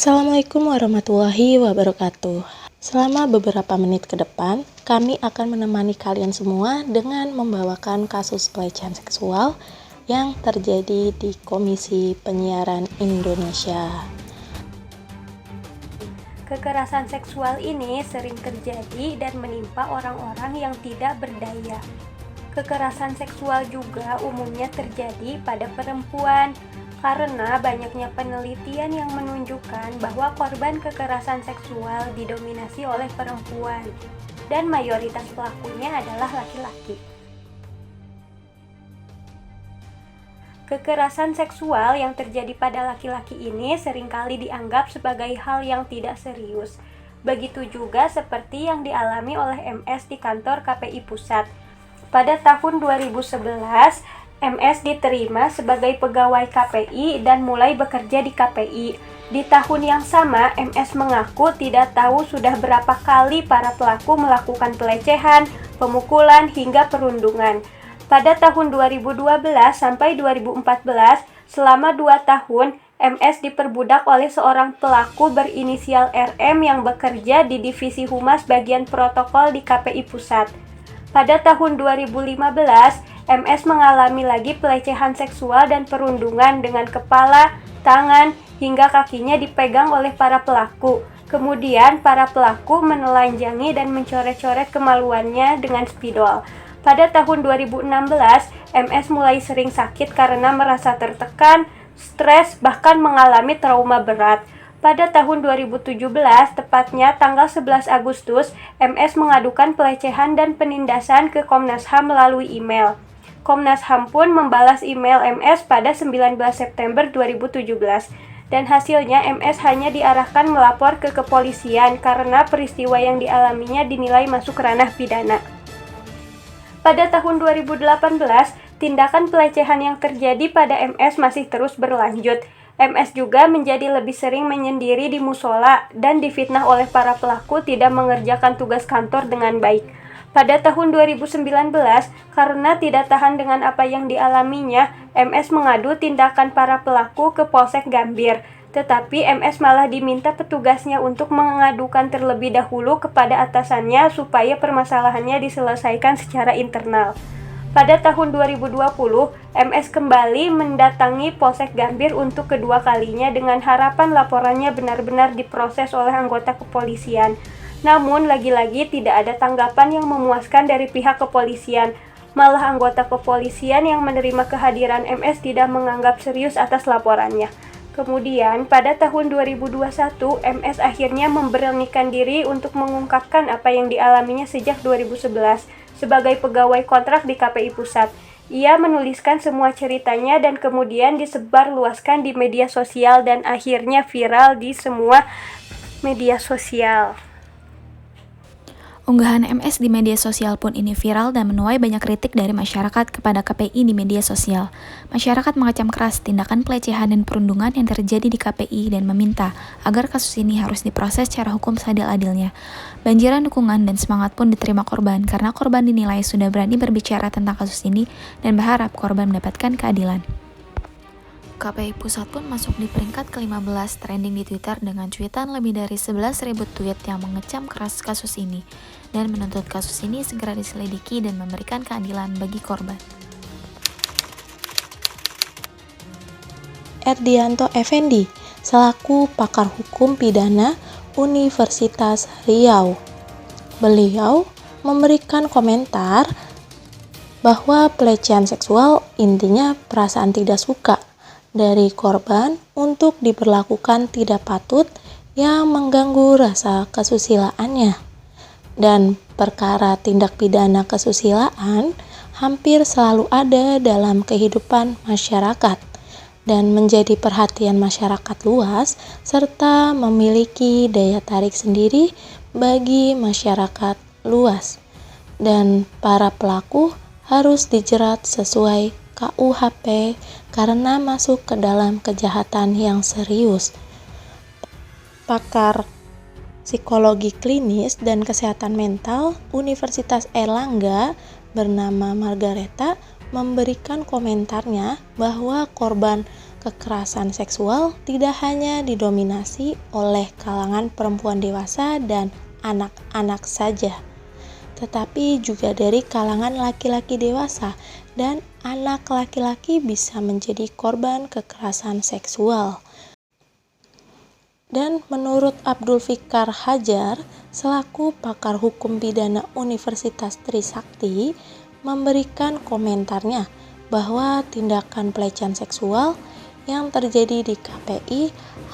Assalamualaikum warahmatullahi wabarakatuh. Selama beberapa menit ke depan, kami akan menemani kalian semua dengan membawakan kasus pelecehan seksual yang terjadi di Komisi Penyiaran Indonesia. Kekerasan seksual ini sering terjadi dan menimpa orang-orang yang tidak berdaya. Kekerasan seksual juga umumnya terjadi pada perempuan, karena banyaknya penelitian yang menunjukkan bahwa korban kekerasan seksual didominasi oleh perempuan, dan mayoritas pelakunya adalah laki-laki. Kekerasan seksual yang terjadi pada laki-laki ini seringkali dianggap sebagai hal yang tidak serius. Begitu juga seperti yang dialami oleh MS di kantor KPI Pusat. Pada tahun 2011, MS diterima sebagai pegawai KPI dan mulai bekerja di KPI. Di tahun yang sama, MS mengaku tidak tahu sudah berapa kali para pelaku melakukan pelecehan, pemukulan, hingga perundungan. Pada tahun 2012 sampai 2014, selama 2 tahun, MS diperbudak oleh seorang pelaku berinisial RM yang bekerja di Divisi Humas Bagian Protokol di KPI Pusat. Pada tahun 2015, MS mengalami lagi pelecehan seksual dan perundungan dengan kepala, tangan, hingga kakinya dipegang oleh para pelaku. Kemudian, para pelaku menelanjangi dan mencoret-coret kemaluannya dengan spidol. Pada tahun 2016, MS mulai sering sakit karena merasa tertekan, stres, bahkan mengalami trauma berat. Pada tahun 2017, tepatnya tanggal 11 Agustus, MS mengadukan pelecehan dan penindasan ke Komnas HAM melalui email. Komnas HAM pun membalas email MS pada 19 September 2017. Dan hasilnya MS hanya diarahkan melapor ke kepolisian karena peristiwa yang dialaminya dinilai masuk ranah pidana. Pada tahun 2018, tindakan pelecehan yang terjadi pada MS masih terus berlanjut. MS juga menjadi lebih sering menyendiri di musola dan difitnah oleh para pelaku tidak mengerjakan tugas kantor dengan baik. Pada tahun 2019, karena tidak tahan dengan apa yang dialaminya, MS mengadu tindakan para pelaku ke Polsek Gambir. Tetapi MS malah diminta petugasnya untuk mengadukan terlebih dahulu kepada atasannya supaya permasalahannya diselesaikan secara internal. Pada tahun 2020, MS kembali mendatangi Polsek Gambir untuk kedua kalinya dengan harapan laporannya benar-benar diproses oleh anggota kepolisian. Namun, lagi-lagi tidak ada tanggapan yang memuaskan dari pihak kepolisian. Malah anggota kepolisian yang menerima kehadiran MS tidak menganggap serius atas laporannya. Kemudian, pada tahun 2021, MS akhirnya memberanikan diri untuk mengungkapkan apa yang dialaminya sejak 2011 sebagai pegawai kontrak di KPI Pusat. Ia menuliskan semua ceritanya dan kemudian disebarluaskan di media sosial dan akhirnya viral di semua media sosial. Unggahan MS di media sosial pun ini viral dan menuai banyak kritik dari masyarakat kepada KPI di media sosial. Masyarakat mengecam keras tindakan pelecehan dan perundungan yang terjadi di KPI dan meminta agar kasus ini harus diproses secara hukum seadil-adilnya. Banjiran dukungan dan semangat pun diterima korban karena korban dinilai sudah berani berbicara tentang kasus ini dan berharap korban mendapatkan keadilan. KPI Pusat pun masuk di peringkat ke-15 trending di Twitter dengan cuitan lebih dari 11.000 tweet yang mengecam keras kasus ini dan menuntut kasus ini segera diselidiki dan memberikan keadilan bagi korban. Erdianto Effendi, selaku pakar hukum pidana Universitas Riau. Beliau memberikan komentar bahwa pelecehan seksual intinya perasaan tidak suka dari korban untuk diperlakukan tidak patut yang mengganggu rasa kesusilaannya. Dan perkara tindak pidana kesusilaan hampir selalu ada dalam kehidupan masyarakat dan menjadi perhatian masyarakat luas serta memiliki daya tarik sendiri bagi masyarakat luas. Dan para pelaku harus dijerat sesuai KUHP karena masuk ke dalam kejahatan yang serius. Pakar Psikologi Klinis dan Kesehatan Mental Universitas Airlangga bernama Margareta memberikan komentarnya bahwa korban kekerasan seksual tidak hanya didominasi oleh kalangan perempuan dewasa dan anak-anak saja, tetapi juga dari kalangan laki-laki dewasa dan anak laki-laki bisa menjadi korban kekerasan seksual. Dan menurut Abdul Fikar Hajar, selaku pakar hukum pidana Universitas Trisakti, memberikan komentarnya bahwa tindakan pelecehan seksual yang terjadi di KPI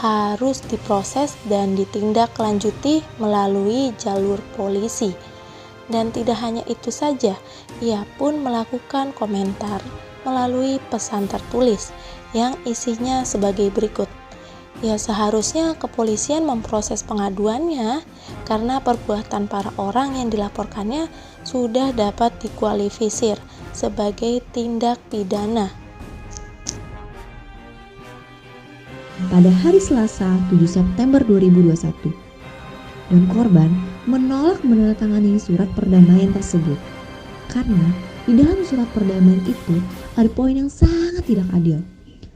harus diproses dan ditindaklanjuti melalui jalur polisi. Dan tidak hanya itu saja, ia pun melakukan komentar melalui pesan tertulis yang isinya sebagai berikut. Ya, seharusnya kepolisian memproses pengaduannya karena perbuatan para orang yang dilaporkannya sudah dapat dikualifisir sebagai tindak pidana. Pada hari Selasa 7 September 2021, dan korban menolak menandatangani surat perdamaian tersebut karena di dalam surat perdamaian itu ada poin yang sangat tidak adil.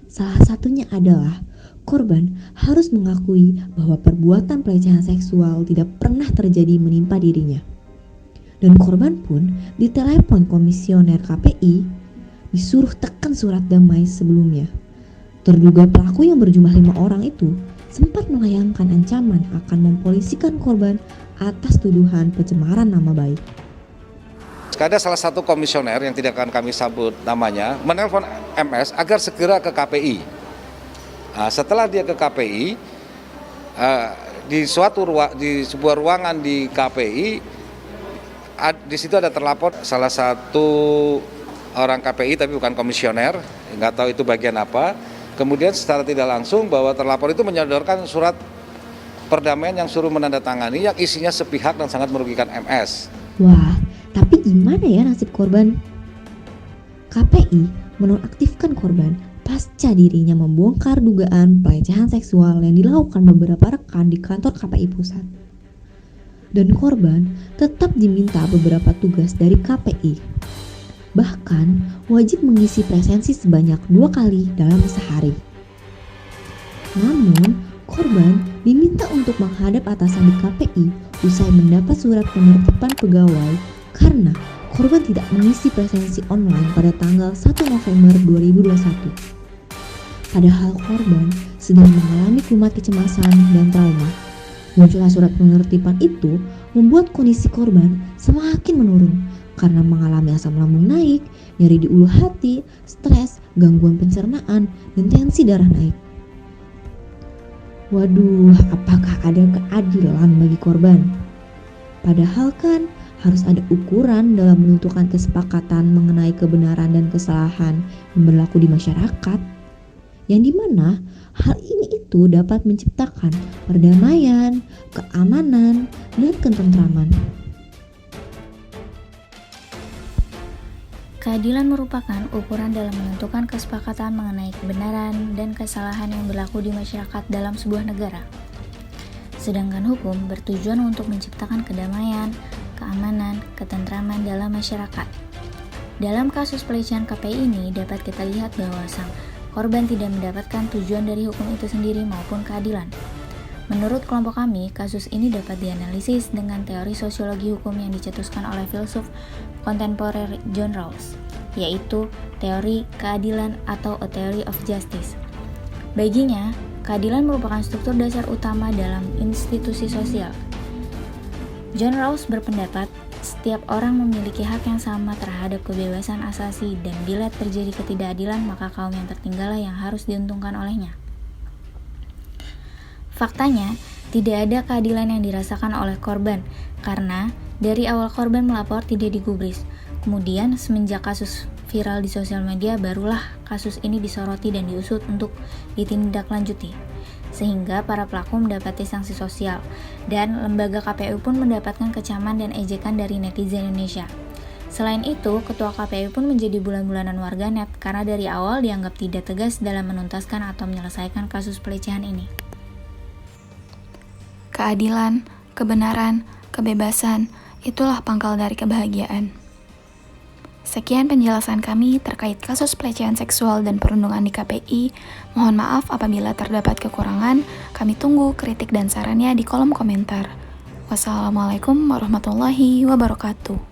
Salah satunya adalah korban harus mengakui bahwa perbuatan pelecehan seksual tidak pernah terjadi menimpa dirinya. Dan korban pun ditelepon komisioner KPI disuruh tekan surat damai sebelumnya. Terduga pelaku yang berjumlah 5 orang itu sempat melayangkan ancaman akan mempolisikan korban atas tuduhan pencemaran nama baik. Ada salah satu komisioner yang tidak akan kami sebut namanya menelpon MS agar segera ke KPI. Setelah dia ke KPI, di sebuah ruangan di KPI, di situ ada terlapor salah satu orang KPI tapi bukan komisioner, nggak tahu itu bagian apa. Kemudian secara tidak langsung bahwa terlapor itu menyodorkan surat perdamaian yang suruh menandatangani yang isinya sepihak dan sangat merugikan MS. Wah, tapi gimana ya nasib korban? KPI menonaktifkan korban pasca dirinya membongkar dugaan pelecehan seksual yang dilakukan beberapa rekan di kantor KPI Pusat. Dan korban tetap diminta beberapa tugas dari KPI. Bahkan wajib mengisi presensi sebanyak 2 kali dalam sehari. Namun, korban diminta untuk menghadap atasan di KPI usai mendapat surat penertiban pegawai karena korban tidak mengisi presensi online pada tanggal 1 November 2021. Padahal korban sedang mengalami kumat kecemasan dan trauma. Munculnya surat penertiban itu membuat kondisi korban semakin menurun karena mengalami asam lambung naik, nyeri di ulu hati, stres, gangguan pencernaan, dan tensi darah naik. Waduh, apakah ada keadilan bagi korban? Padahal kan harus ada ukuran dalam menentukan kesepakatan mengenai kebenaran dan kesalahan yang berlaku di masyarakat, yang dimana hal ini itu dapat menciptakan perdamaian, keamanan, dan ketentraman. Keadilan merupakan ukuran dalam menentukan kesepakatan mengenai kebenaran dan kesalahan yang berlaku di masyarakat dalam sebuah negara. Sedangkan hukum bertujuan untuk menciptakan kedamaian, keamanan, ketentraman dalam masyarakat. Dalam kasus pelecehan KPI ini dapat kita lihat bahwa sang korban tidak mendapatkan tujuan dari hukum itu sendiri maupun keadilan. Menurut kelompok kami, kasus ini dapat dianalisis dengan teori sosiologi hukum yang dicetuskan oleh filsuf kontemporer John Rawls, yaitu teori keadilan atau a theory of justice. Baginya, keadilan merupakan struktur dasar utama dalam institusi sosial. John Rawls berpendapat, setiap orang memiliki hak yang sama terhadap kebebasan asasi dan bila terjadi ketidakadilan maka kaum yang tertinggallah yang harus diuntungkan olehnya. Faktanya, tidak ada keadilan yang dirasakan oleh korban karena dari awal korban melapor tidak digubris. Kemudian semenjak kasus viral di sosial media barulah kasus ini disoroti dan diusut untuk ditindaklanjuti. Sehingga para pelaku mendapati sanksi sosial dan lembaga KPU pun mendapatkan kecaman dan ejekan dari netizen Indonesia. Selain itu, ketua KPU pun menjadi bulan-bulanan warganet karena dari awal dianggap tidak tegas dalam menuntaskan atau menyelesaikan kasus pelecehan ini. Keadilan, kebenaran, kebebasan, itulah pangkal dari kebahagiaan. Sekian penjelasan kami terkait kasus pelecehan seksual dan perundungan di KPI. Mohon maaf apabila terdapat kekurangan. Kami tunggu kritik dan sarannya di kolom komentar. Wassalamualaikum warahmatullahi wabarakatuh.